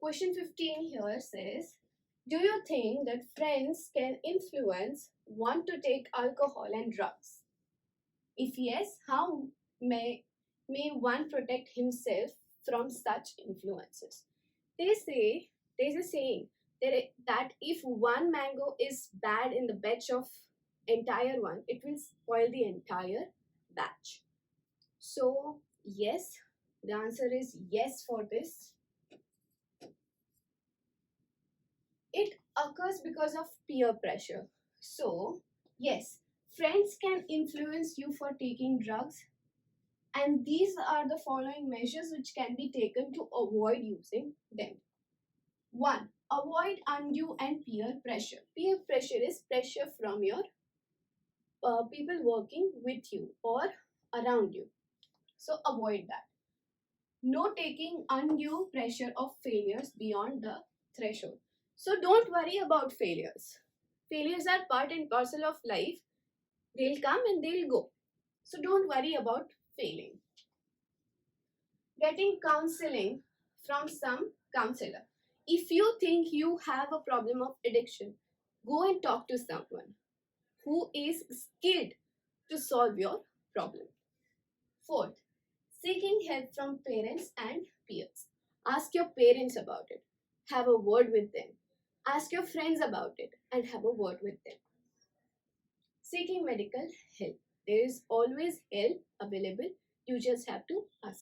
Question 15 here says, do you think that friends can influence one to take alcohol and drugs? If yes, how may one protect himself from such influences? They say, there's a saying that if one mango is bad in the batch of entire one, it will spoil the entire batch. So yes, the answer is yes for this. It occurs because of peer pressure. So yes, friends can influence you for taking drugs, and these are the following measures which can be taken to avoid using them. 1. Avoid undue and peer pressure. Peer pressure is pressure from your people working with you or around you. So avoid that. No taking undue pressure of failures beyond the threshold. So don't worry about failures. Failures are part and parcel of life. They'll come and they'll go. So don't worry about failing. Getting counseling from some counselor. If you think you have a problem of addiction, go and talk to someone who is skilled to solve your problem. Fourth, seeking help from parents and peers. Ask your parents about it. Have a word with them. Ask your friends about it and have a word with them. Seeking medical help. There is always help available. You just have to ask